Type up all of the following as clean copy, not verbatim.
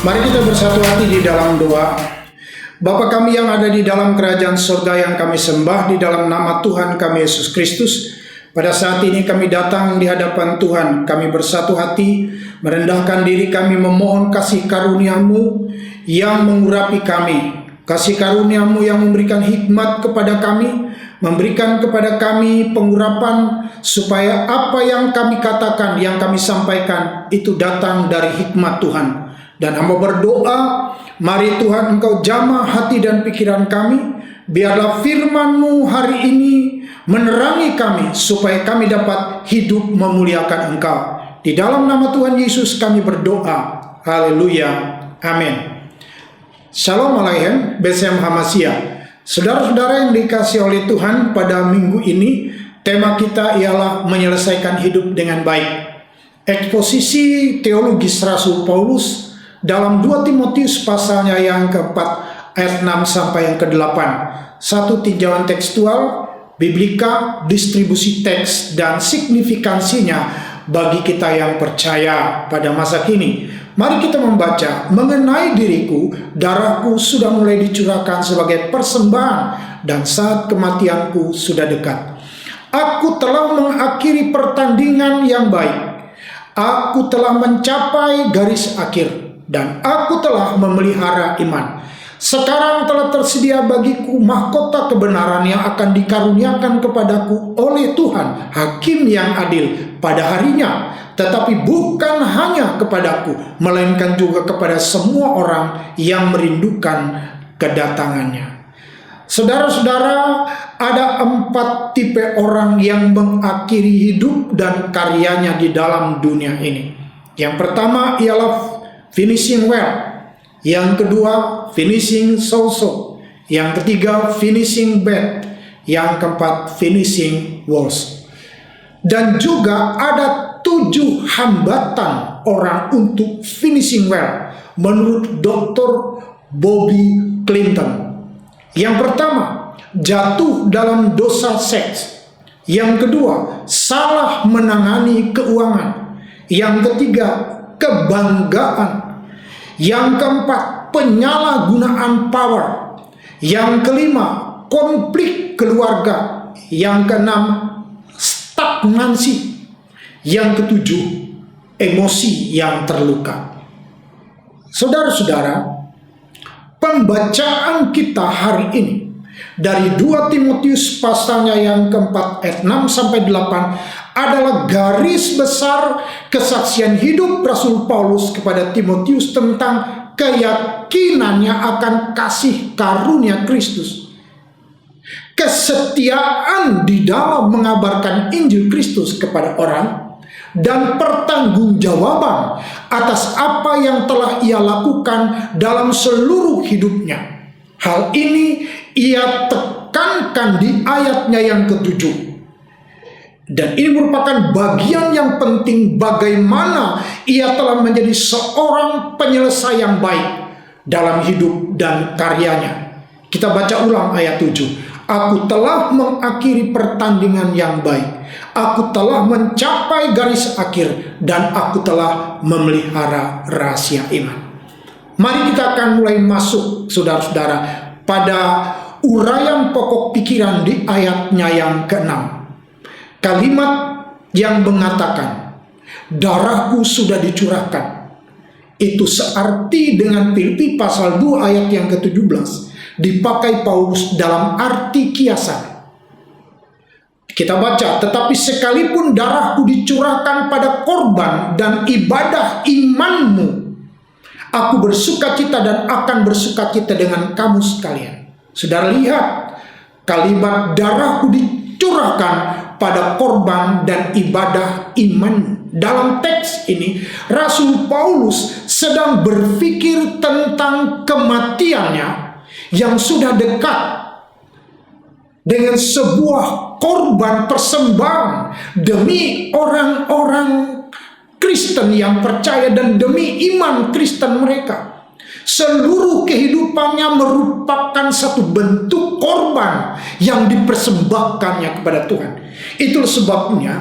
Mari kita bersatu hati di dalam doa. Bapa kami yang ada di dalam kerajaan surga yang kami sembah di dalam nama Tuhan kami Yesus Kristus. Pada saat ini kami datang di hadapan Tuhan. Kami bersatu hati, merendahkan diri kami memohon kasih karunia-Mu yang mengurapi kami. Kasih karunia-Mu yang memberikan hikmat kepada kami, memberikan kepada kami pengurapan supaya apa yang kami katakan, yang kami sampaikan itu datang dari hikmat Tuhan. Dan hamba berdoa, mari Tuhan Engkau jamah hati dan pikiran kami, biarlah firman-Mu hari ini menerangi kami supaya kami dapat hidup memuliakan Engkau. Di dalam nama Tuhan Yesus kami berdoa. Haleluya. Amin. Shalom Alaikum, BCM Hamasya. Saudara-saudara yang dikasihi oleh Tuhan, pada minggu ini tema kita ialah menyelesaikan hidup dengan baik. Eksposisi teologis Rasul Paulus dalam 2 Timotius pasalnya yang keempat ayat 6 sampai yang ke-8. Satu tinjauan tekstual, biblika, distribusi teks dan signifikansinya bagi kita yang percaya pada masa kini. Mari kita membaca. Mengenai diriku, darahku sudah mulai dicurahkan sebagai persembahan dan saat kematianku sudah dekat. Aku telah mengakhiri pertandingan yang baik. Aku telah mencapai garis akhir dan aku telah memelihara iman. Sekarang telah tersedia bagiku mahkota kebenaran yang akan dikaruniakan kepadaku oleh Tuhan, Hakim yang adil pada harinya. Tetapi bukan hanya kepadaku, melainkan juga kepada semua orang yang merindukan kedatangannya. Saudara-saudara, ada 4 tipe orang yang mengakhiri hidup dan karyanya di dalam dunia ini. Yang pertama ialah finishing well. Yang kedua, finishing so-so. Yang ketiga, finishing bad. Yang keempat, finishing worse. Dan juga ada 7 hambatan orang untuk finishing well menurut Dr. Bobby Clinton. Yang pertama, jatuh dalam dosa seks. Yang kedua, salah menangani keuangan. Yang ketiga, kebanggaan. Yang keempat, penyalahgunaan power. Yang kelima, konflik keluarga. Yang keenam, stagnansi. Yang ketujuh, emosi yang terluka. Saudara-saudara, pembacaan kita hari ini dari 2 Timotius pasalnya yang keempat ayat 6 sampai 8 adalah garis besar kesaksian hidup Rasul Paulus kepada Timotius tentang keyakinannya akan kasih karunia Kristus, kesetiaan di dalam mengabarkan Injil Kristus kepada orang, dan pertanggungjawaban atas apa yang telah ia lakukan dalam seluruh hidupnya. Hal ini ia tekankan di ayatnya yang ke-7. Dan ini merupakan bagian yang penting bagaimana ia telah menjadi seorang penyelesai yang baik dalam hidup dan karyanya. Kita baca ulang ayat 7. Aku telah mengakhiri pertandingan yang baik. Aku telah mencapai garis akhir dan aku telah memelihara rahasia iman. Mari kita akan mulai masuk, saudara-saudara, pada uraian pokok pikiran di ayatnya yang ke-6. Kalimat yang mengatakan, darahku sudah dicurahkan, itu searti dengan Filipi pasal 2 ayat yang ke-17, dipakai Paulus dalam arti kiasan. Kita baca, tetapi sekalipun darahku dicurahkan pada korban dan ibadah imanmu, aku bersukacita dan akan bersukacita dengan kamu sekalian. Saudara lihat, kalimat darahku dicurahkan pada korban dan ibadah iman. Dalam teks ini, Rasul Paulus sedang berpikir tentang kematiannya yang sudah dekat dengan sebuah korban persembahan demi orang-orang Kristen yang percaya dan demi iman Kristen mereka. Seluruh kehidupannya merupakan satu bentuk korban yang dipersembahkannya kepada Tuhan. Itulah sebabnya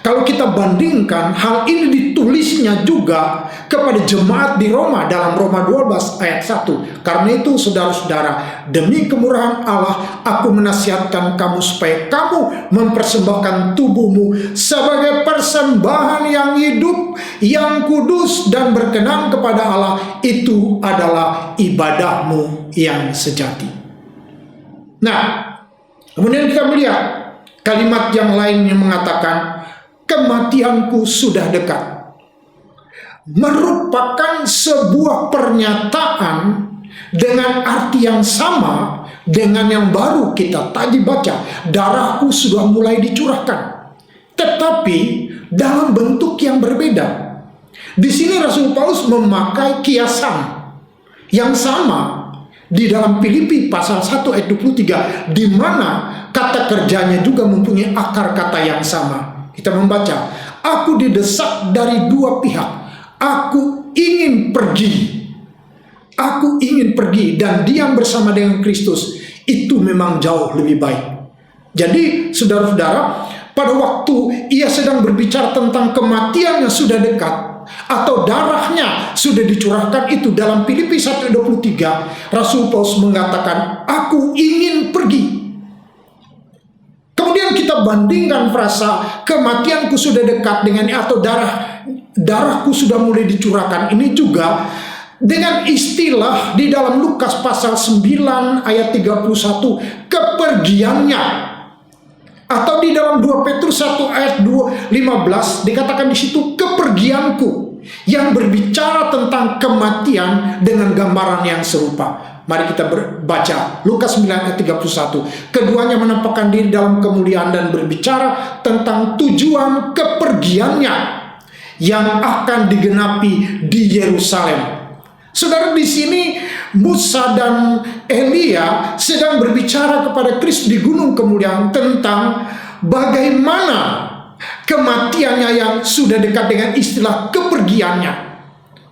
Kalau kita bandingkan, hal ini ditulisnya juga kepada jemaat di Roma dalam Roma 12 ayat 1. Karena itu saudara-saudara, demi kemurahan Allah, aku menasihatkan kamu supaya kamu mempersembahkan tubuhmu sebagai persembahan yang hidup, yang kudus dan berkenan kepada Allah. Itu adalah ibadahmu yang sejati. Nah, kemudian kita melihat kalimat yang lain yang mengatakan, kematianku sudah dekat. Merupakan sebuah pernyataan dengan arti yang sama dengan yang baru kita tadi baca. Darahku sudah mulai dicurahkan, tetapi dalam bentuk yang berbeda. Di sini Rasul Paulus memakai kiasan yang sama di dalam Filipi pasal 1 ayat 23, di mana kata kerjanya juga mempunyai akar kata yang sama. Kita membaca, aku didesak dari dua pihak. Aku ingin pergi. Aku ingin pergi dan diam bersama dengan Kristus. Itu memang jauh lebih baik. Jadi saudara-saudara, pada waktu ia sedang berbicara tentang kematian yang sudah dekat, atau darahnya sudah dicurahkan, itu dalam Filipi 1:23, Rasul Paulus mengatakan, aku ingin pergi. Kemudian kita bandingkan frasa kematianku sudah dekat dengan atau darahku sudah mulai dicurahkan ini juga dengan istilah di dalam Lukas pasal 9 ayat 31, kepergiannya. Atau di dalam 2 Petrus 1 ayat 15 dikatakan di situ kepergianku, yang berbicara tentang kematian dengan gambaran yang serupa. Mari kita baca Lukas 9 ayat 31. Keduanya menampakkan diri dalam kemuliaan dan berbicara tentang tujuan kepergiannya yang akan digenapi di Yerusalem. Saudara, di sini Musa dan Elia sedang berbicara kepada Kristus di gunung kemuliaan tentang bagaimana kematiannya yang sudah dekat dengan istilah kepergiannya.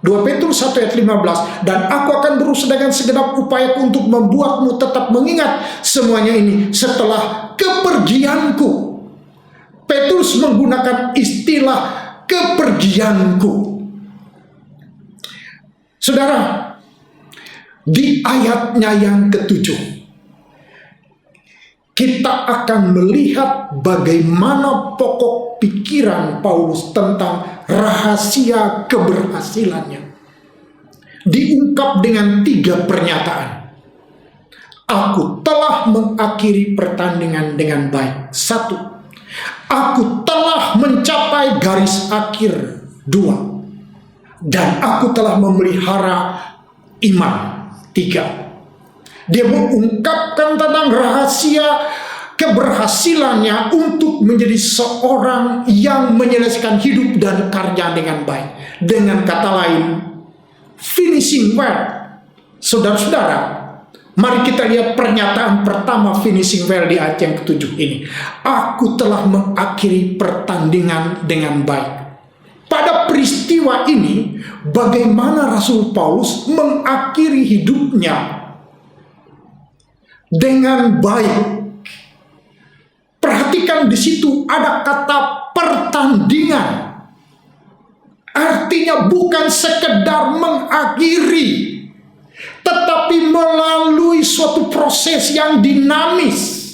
2 Petrus 1 ayat 15, dan aku akan berusaha dengan segenap upayaku untuk membuatmu tetap mengingat semuanya ini setelah kepergianku. Petrus menggunakan istilah kepergianku. Saudara, di ayatnya yang ke-7 kita akan melihat bagaimana pokok pikiran Paulus tentang rahasia keberhasilannya. Diungkap dengan 3 pernyataan. Aku telah mengakhiri pertandingan dengan baik. 1. Aku telah mencapai garis akhir. 2. Dan aku telah memelihara iman. 3. Dia mengungkapkan tentang rahasia keberhasilannya untuk menjadi seorang yang menyelesaikan hidup dan karya dengan baik. Dengan kata lain, finishing well. Saudara-saudara, mari kita lihat pernyataan pertama finishing well di ayat yang ke-7 ini. Aku telah mengakhiri pertandingan dengan baik. Pada peristiwa ini, bagaimana Rasul Paulus mengakhiri hidupnya dengan baik. Perhatikan di situ ada kata pertandingan. Artinya bukan sekedar mengakhiri, tetapi melalui suatu proses yang dinamis.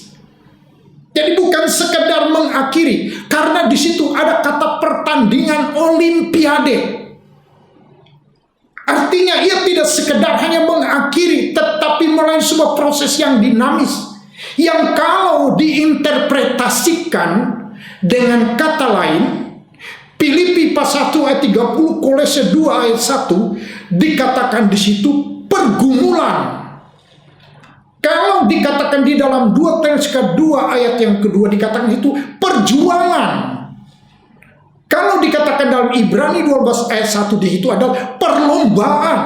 Jadi bukan sekedar mengakhiri, karena di situ ada kata pertandingan olimpiade. Artinya ia tidak sekedar hanya mengakhiri, tetapi melalui sebuah proses yang dinamis, yang kalau diinterpretasikan dengan kata lain, Filipi pasal 1 ayat 30, Kolose 2 ayat 1 dikatakan di situ pergumulan. Kalau dikatakan di dalam 2 Tesalonika 2 ayat yang kedua dikatakan itu perjuangan. Kalau dikatakan dalam Ibrani 12 ayat 1 di situ adalah perlombaan.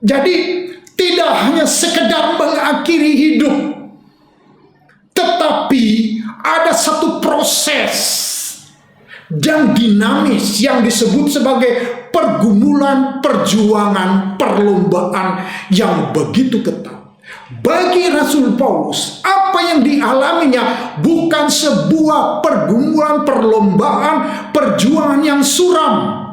Jadi tidak hanya sekedar mengakhiri hidup, tetapi ada satu proses yang dinamis yang disebut sebagai pergumulan, perjuangan, perlombaan yang begitu ketat. Bagi Rasul Paulus, apa apa yang dialaminya bukan sebuah pergumulan, perlombaan, perjuangan yang suram,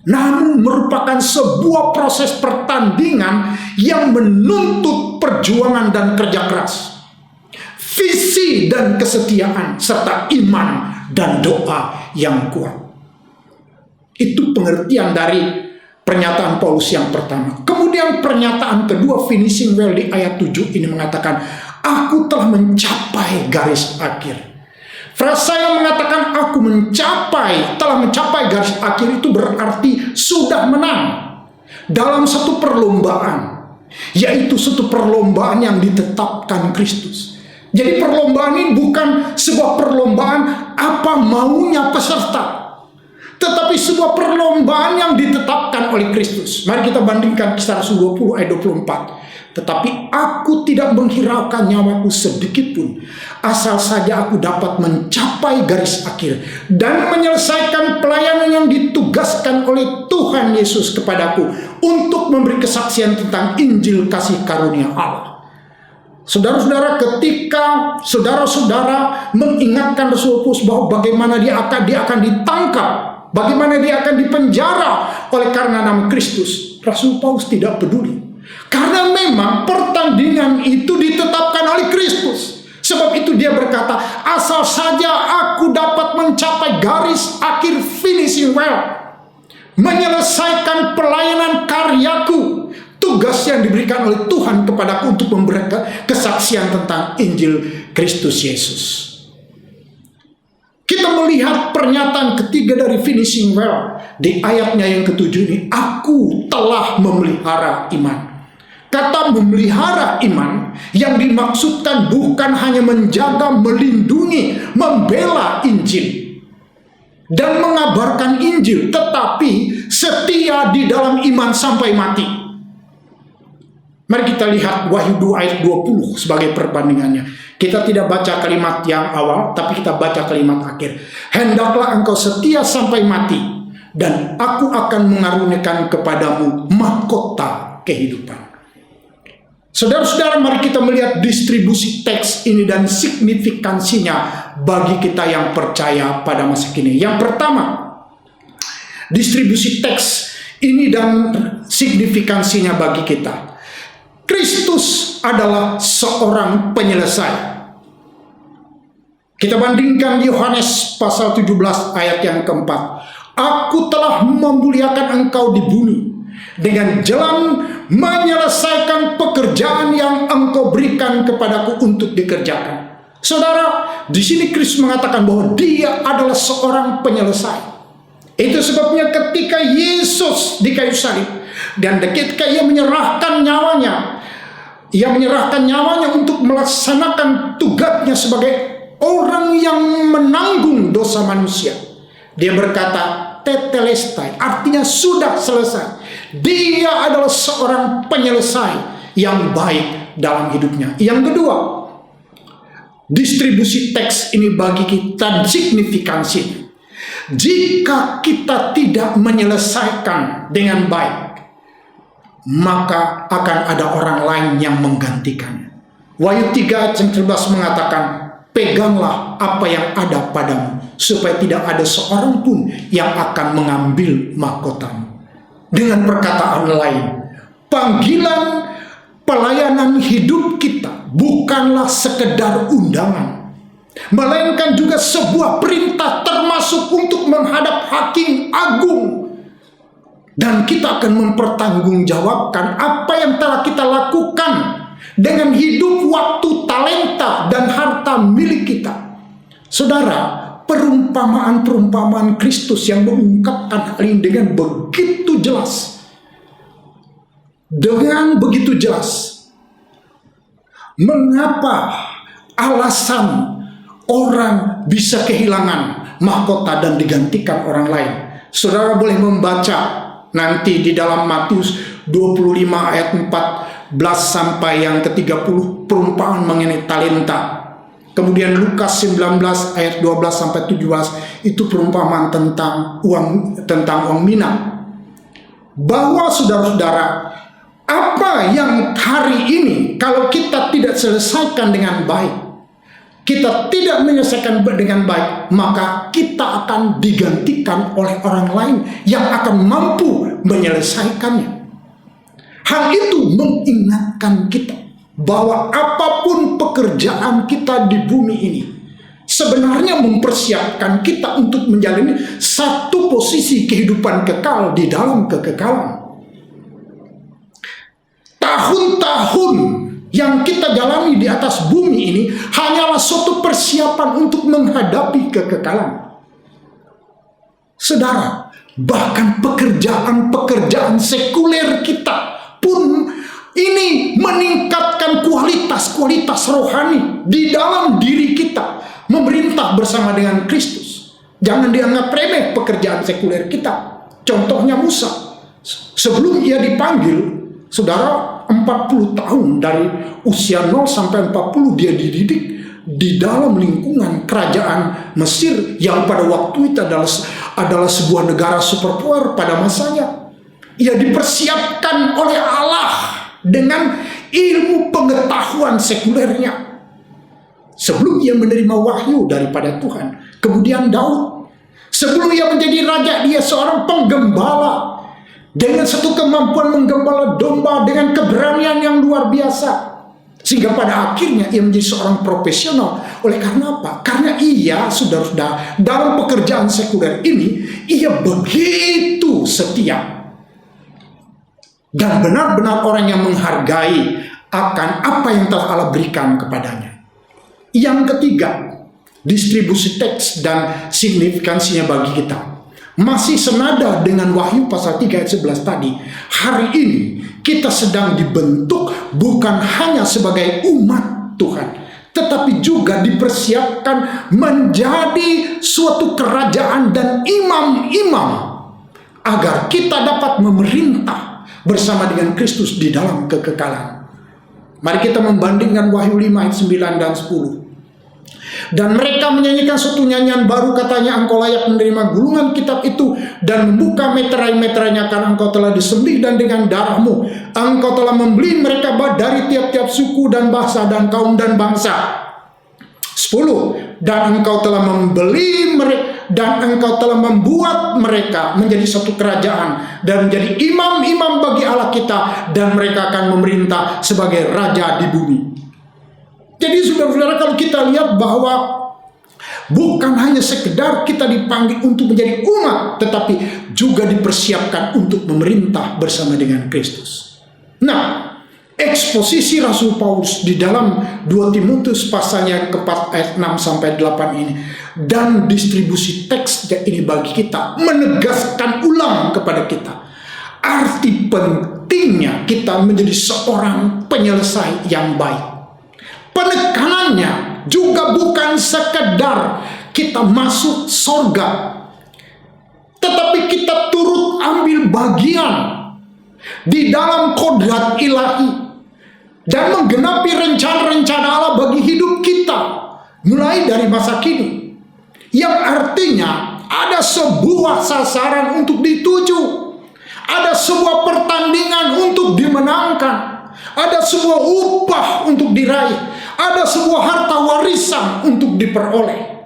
namun merupakan sebuah proses pertandingan yang menuntut perjuangan dan kerja keras, visi dan kesetiaan, serta iman dan doa yang kuat. Itu pengertian dari pernyataan Paulus yang pertama. Kemudian pernyataan kedua, finishing well, di ayat 7 ini mengatakan, aku telah mencapai garis akhir. Frasa yang mengatakan aku telah mencapai garis akhir itu berarti sudah menang dalam satu perlombaan, yaitu satu perlombaan yang ditetapkan Kristus. Jadi perlombaan ini bukan sebuah perlombaan apa maunya peserta, tetapi sebuah perlombaan yang ditetapkan oleh Kristus. Mari kita bandingkan Kisah Rasul 20 ayat 24. Tetapi aku tidak menghiraukan nyawaku sedikit pun, asal saja aku dapat mencapai garis akhir dan menyelesaikan pelayanan yang ditugaskan oleh Tuhan Yesus kepadaku untuk memberi kesaksian tentang Injil kasih karunia Allah. Saudara-saudara, ketika saudara-saudara mengingatkan Rasul Paulus bahwa bagaimana dia akan ditangkap, bagaimana dia akan dipenjara oleh karena nama Kristus, Rasul Paulus tidak peduli. Karena memang pertandingan itu ditetapkan oleh Kristus. Sebab itu dia berkata, asal saja aku dapat mencapai garis akhir, finishing well, menyelesaikan pelayanan karyaku, tugas yang diberikan oleh Tuhan kepadaku untuk memberikan kesaksian tentang Injil Kristus Yesus. Kita melihat pernyataan ketiga dari finishing well di ayatnya yang ketujuh ini, aku telah memelihara iman. Kata memelihara iman yang dimaksudkan bukan hanya menjaga, melindungi, membela Injil dan mengabarkan Injil, tetapi setia di dalam iman sampai mati. Mari kita lihat Wahyu 2 ayat 20 sebagai perbandingannya. Kita tidak baca kalimat yang awal, tapi kita baca kalimat akhir. Hendaklah engkau setia sampai mati, dan aku akan mengaruniakan kepadamu mahkota kehidupan. Saudara-saudara, mari kita melihat distribusi teks ini dan signifikansinya bagi kita yang percaya pada masa kini. Yang pertama, distribusi teks ini dan signifikansinya bagi kita. Kristus adalah seorang penyelesai. Kita bandingkan Yohanes pasal 17 ayat yang keempat. Aku telah memuliakan engkau di bumi dengan jalan menyelesaikan pekerjaan yang engkau berikan kepadaku untuk dikerjakan. Saudara, di sini Kristus mengatakan bahwa dia adalah seorang penyelesai. Itu sebabnya ketika Yesus di kayu salib dan ketika ia menyerahkan nyawanya untuk melaksanakan tugasnya sebagai orang yang menanggung dosa manusia, dia berkata tetelestai, artinya sudah selesai. Dia adalah seorang penyelesai yang baik dalam hidupnya. Yang kedua, distribusi teks ini bagi kita signifikansi. Jika kita tidak menyelesaikan dengan baik, maka akan ada orang lain yang menggantikannya. Wahyu 3 ayat 11 mengatakan, peganglah apa yang ada padamu, supaya tidak ada seorang pun yang akan mengambil mahkotamu. Dengan perkataan lain, panggilan pelayanan hidup kita bukanlah sekedar undangan, melainkan juga sebuah perintah, termasuk untuk menghadap Hakim Agung. Dan kita akan mempertanggungjawabkan apa yang telah kita lakukan dengan hidup, waktu, talenta, dan harta milik kita. Saudara, perumpamaan Kristus yang mengungkapkan hal ini dengan begitu jelas. Dengan begitu jelas. Mengapa alasan orang bisa kehilangan mahkota dan digantikan orang lain? Saudara boleh membaca nanti di dalam Matius 25 ayat 14 sampai yang ke-30, perumpamaan mengenai talenta. Kemudian Lukas 19 ayat 12 sampai 17 itu perumpamaan tentang uang mina. Bahwa saudara-saudara, Apa yang hari ini kalau kita tidak selesaikan dengan baik, kita tidak menyelesaikan dengan baik, maka kita akan digantikan oleh orang lain yang akan mampu menyelesaikannya. Hal itu mengingatkan kita bahwa apapun pekerjaan kita di bumi ini sebenarnya mempersiapkan kita untuk menjalani satu posisi kehidupan kekal di dalam kekekalan. Tahun-tahun yang kita jalani di atas bumi ini hanyalah suatu persiapan untuk menghadapi kekekalan. Saudara, bahkan pekerjaan-pekerjaan sekuler kita pun ini meningkatkan kualitas rohani di dalam diri kita, memerintah bersama dengan Kristus. Jangan dianggap remeh pekerjaan sekuler kita. Contohnya Musa, sebelum ia dipanggil, saudara, 40 tahun dari usia 0 sampai 40 dia dididik di dalam lingkungan kerajaan Mesir yang pada waktu itu adalah sebuah negara superpower pada masanya. Ia dipersiapkan oleh Allah dengan ilmu pengetahuan sekulernya sebelum ia menerima wahyu daripada Tuhan. Kemudian Daud, sebelum ia menjadi raja, dia seorang penggembala dengan satu kemampuan menggembala domba dengan keberanian yang luar biasa, sehingga pada akhirnya ia menjadi seorang profesional. Oleh karena apa? Karena ia sudah dalam pekerjaan sekuler ini ia begitu setia dan benar-benar orang yang menghargai akan apa yang telah Allah berikan kepadanya. Yang ketiga, distribusi teks dan signifikansinya bagi kita. Masih senada dengan Wahyu pasal 3 ayat 11 tadi. Hari ini kita sedang dibentuk bukan hanya sebagai umat Tuhan, tetapi juga dipersiapkan menjadi suatu kerajaan dan imam-imam agar kita dapat memerintah bersama dengan Kristus di dalam kekekalan. Mari kita membandingkan Wahyu 5 ayat 9 dan 10. Dan mereka menyanyikan suatu nyanyian baru, katanya, engkau layak menerima gulungan kitab itu dan membuka meterai-meterainya, karena engkau telah disembelih dan dengan darahmu engkau telah membeli mereka dari tiap-tiap suku dan bahasa dan kaum dan bangsa. 10. Dan engkau telah membeli mereka dan engkau telah membuat mereka menjadi satu kerajaan dan menjadi imam-imam bagi Allah kita, dan mereka akan memerintah sebagai raja di bumi. Jadi saudara-saudara, kalau kita lihat bahwa bukan hanya sekedar kita dipanggil untuk menjadi umat, tetapi juga dipersiapkan untuk memerintah bersama dengan Kristus. Nah, eksposisi Rasul Paulus di dalam 2 Timotius pasalnya ke-4 ayat 6 sampai 8 ini dan distribusi teks ini bagi kita menegaskan ulang kepada kita arti pentingnya kita menjadi seorang penyelesai yang baik. Penekanannya juga bukan sekedar kita masuk surga, tetapi kita turut ambil bagian di dalam kodrat ilahi dan menggenapi rencana-rencana Allah bagi hidup kita mulai dari masa kini, yang artinya ada sebuah sasaran untuk dituju, ada sebuah pertandingan untuk dimenangkan, ada sebuah upah untuk diraih, ada sebuah harta warisan untuk diperoleh.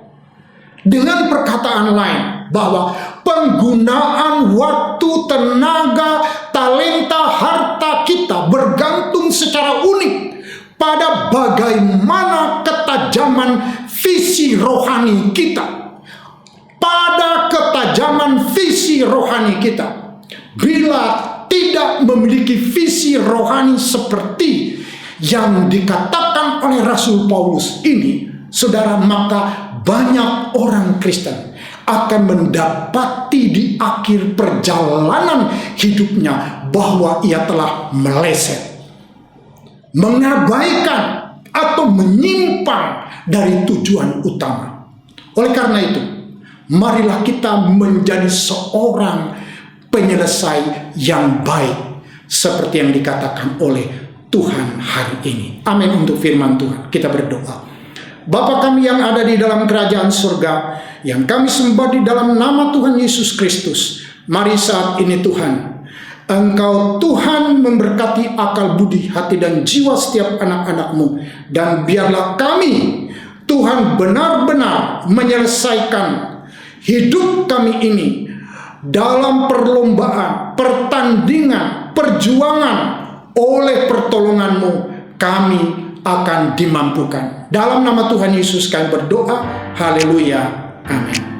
Dengan perkataan lain, bahwa penggunaan waktu, tenaga, talenta, harta kita bergantung secara unik pada bagaimana ketajaman visi rohani kita. Pada ketajaman visi rohani kita. Bila tidak memiliki visi rohani seperti yang dikatakan oleh Rasul Paulus ini, saudara, maka banyak orang Kristen akan mendapati di akhir perjalanan hidupnya bahwa ia telah meleset, mengabaikan atau menyimpang dari tujuan utama. Oleh karena itu, marilah kita menjadi seorang penyelesai yang baik seperti yang dikatakan oleh Tuhan hari ini. Amin untuk firman Tuhan. Kita berdoa. Bapa kami yang ada di dalam kerajaan surga, yang kami sembah di dalam nama Tuhan Yesus Kristus, mari saat ini Tuhan, Engkau Tuhan memberkati akal budi, hati dan jiwa setiap anak-anak-Mu. Dan biarlah kami Tuhan benar-benar menyelesaikan hidup kami ini dalam perlombaan, pertandingan, perjuangan. Oleh pertolongan-Mu kami akan dimampukan. Dalam nama Tuhan Yesus kami berdoa. Haleluya. Amin.